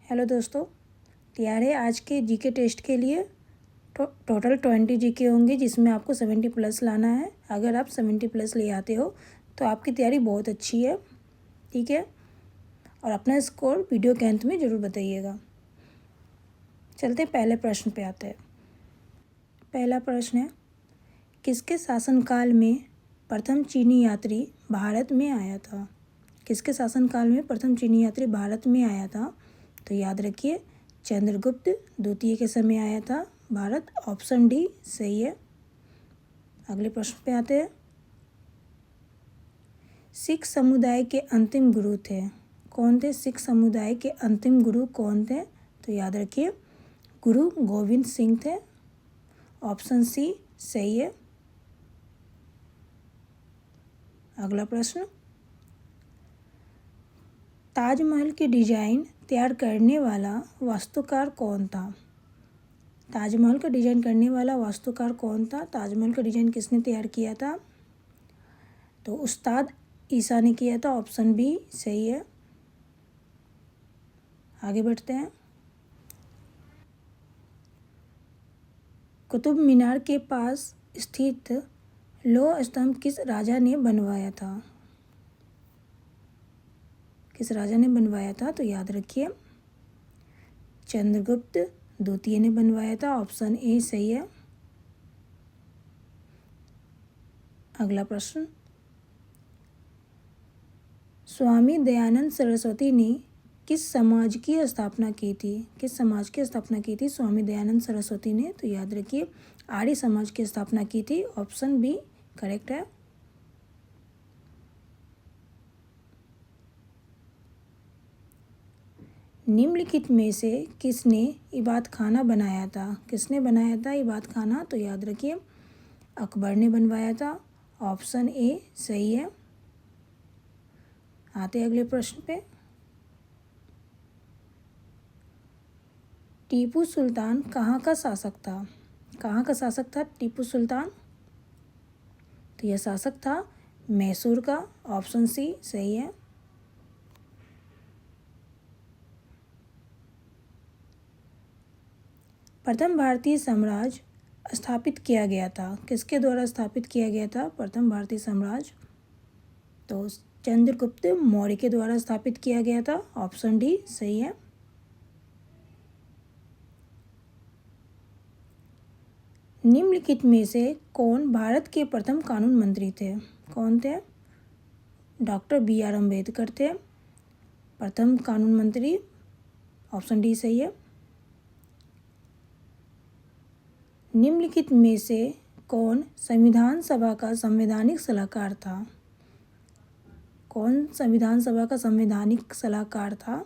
Hello दोस्तों, तैयार है आज के जीके टेस्ट के लिए। टोटल 20 जीके होंगे जिसमें आपको 70 प्लस लाना है। अगर आप 70 प्लस ले आते हो तो आपकी तैयारी बहुत अच्छी है, ठीक है। और अपना स्कोर वीडियो के अंत में ज़रूर बताइएगा। चलते पहले प्रश्न पे आते हैं। पहला प्रश्न है, किसके शासनकाल में प्रथम चीनी यात्री भारत में आया था? किसके शासनकाल में प्रथम चीनी यात्री भारत में आया था? तो याद रखिए, चंद्रगुप्त द्वितीय के समय आया था भारत। ऑप्शन डी सही है। अगले प्रश्न पे आते हैं। सिख समुदाय के अंतिम गुरु थे, कौन थे? सिख समुदाय के अंतिम गुरु कौन थे? तो याद रखिए, गुरु गोविंद सिंह थे। ऑप्शन सी सही है। अगला प्रश्न, ताजमहल की डिजाइन तैयार करने वाला वास्तुकार कौन था? ताजमहल का डिजाइन करने वाला वास्तुकार कौन था? ताजमहल का डिजाइन किसने तैयार किया था? तो उस्ताद ईसा ने किया था। ऑप्शन बी सही है। आगे बढ़ते हैं। कुतुब मीनार के पास स्थित लौह स्तंभ किस राजा ने बनवाया था? किस राजा ने बनवाया था? तो याद रखिए, चंद्रगुप्त द्वितीय ने बनवाया था। ऑप्शन ए सही है। अगला प्रश्न, स्वामी दयानंद सरस्वती ने किस समाज की स्थापना की थी? किस समाज की स्थापना की थी स्वामी दयानंद सरस्वती ने? तो याद रखिए, आर्य समाज की स्थापना की थी। ऑप्शन बी करेक्ट है। निम्नलिखित में से किसने इबादत खाना बनाया था? किसने बनाया था इबादत खाना? तो याद रखिए, अकबर ने बनवाया था। ऑप्शन ए सही है। आते अगले प्रश्न पे। टीपू सुल्तान कहाँ का शासक था? कहाँ का शासक था टीपू सुल्तान? तो यह शासक था मैसूर का। ऑप्शन सी सही है। प्रथम भारतीय साम्राज्य स्थापित किया गया था, किसके द्वारा स्थापित किया गया था प्रथम भारतीय साम्राज्य? तो चंद्रगुप्त मौर्य के द्वारा स्थापित किया गया था। ऑप्शन डी सही है। निम्नलिखित में से कौन भारत के प्रथम कानून मंत्री थे? कौन थे? डॉक्टर बी आर अम्बेडकर थे प्रथम कानून मंत्री। ऑप्शन डी सही है। निम्नलिखित में से कौन संविधान सभा का संवैधानिक सलाहकार था? कौन संविधान सभा का संवैधानिक सलाहकार था?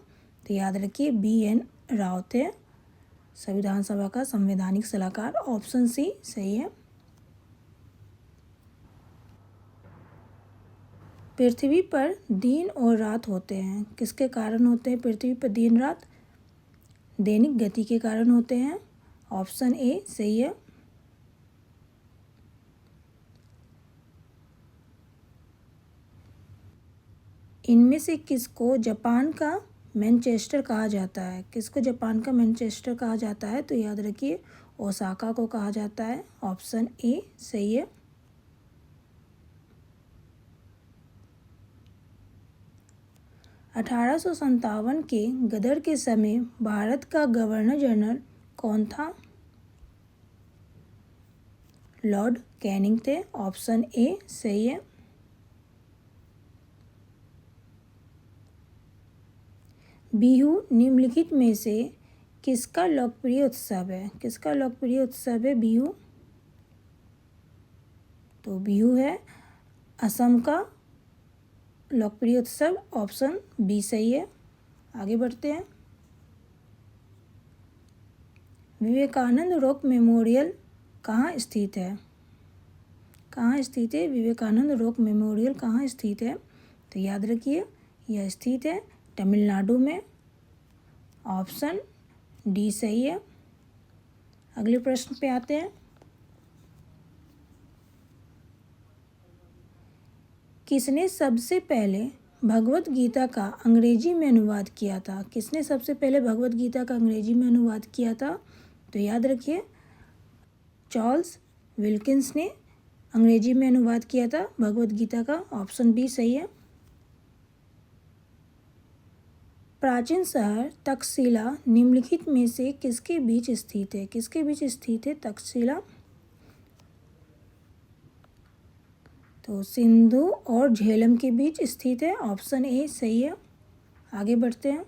तो याद रखिए, बी एन राव थे संविधान सभा का संवैधानिक सलाहकार। ऑप्शन सी सही है। पृथ्वी पर दिन और रात होते हैं, किसके कारण होते हैं पृथ्वी पर दिन रात? दैनिक गति के कारण होते हैं। ऑप्शन ए सही है। इनमें से किसको जापान का मैनचेस्टर कहा जाता है? किसको जापान का मैनचेस्टर कहा जाता है? तो याद रखिए, ओसाका को कहा जाता है। ऑप्शन ए सही है। अठारह के गदर के समय भारत का गवर्नर जनरल कौन था? लॉर्ड कैनिंग थे। ऑप्शन ए सही है। बिहू निम्नलिखित में से किसका लोकप्रिय उत्सव है? किसका लोकप्रिय उत्सव है बिहू? तो बिहू है असम का लोकप्रिय उत्सव। ऑप्शन बी सही है। आगे बढ़ते हैं। विवेकानंद रॉक मेमोरियल कहाँ स्थित है? कहाँ स्थित है विवेकानंद रॉक मेमोरियल? कहाँ स्थित है? तो याद रखिए, यह स्थित है तमिलनाडु में। ऑप्शन डी सही है। अगले प्रश्न पे आते हैं। किसने सबसे पहले भगवत गीता का अंग्रेजी में अनुवाद किया था? किसने सबसे पहले भगवत गीता का अंग्रेजी में अनुवाद किया था? तो याद रखिए, चार्ल्स विल्किंस ने अंग्रेजी में अनुवाद किया था भगवत गीता का। ऑप्शन बी सही है। प्राचीन शहर तक्षशिला निम्नलिखित में से किसके बीच स्थित है? किसके बीच स्थित है तक्षशिला? तो सिंधु और झेलम के बीच स्थित है। ऑप्शन ए सही है। आगे बढ़ते हैं।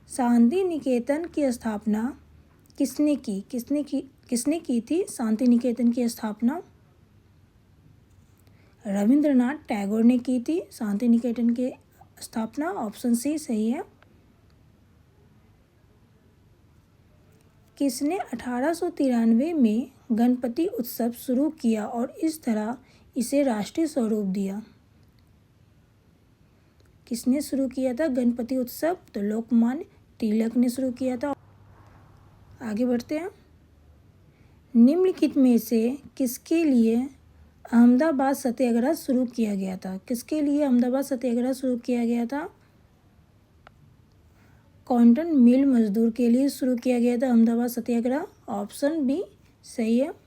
शांति निकेतन की स्थापना किसने की? किसने की थी शांति निकेतन की स्थापना? रविंद्रनाथ टैगोर ने की थी शांति निकेतन की स्थापना। ऑप्शन सी सही है। किसने 1893 में गणपति उत्सव शुरू किया और इस तरह इसे राष्ट्रीय स्वरूप दिया? किसने शुरू किया था गणपति उत्सव? तो लोकमान्य तिलक ने शुरू किया था। आगे बढ़ते हैं। निम्नलिखित में से किसके लिए अहमदाबाद सत्याग्रह शुरू किया गया था? किसके लिए अहमदाबाद सत्याग्रह शुरू किया गया था? कॉटन मिल मजदूर के लिए शुरू किया गया था अहमदाबाद सत्याग्रह। ऑप्शन बी सही है।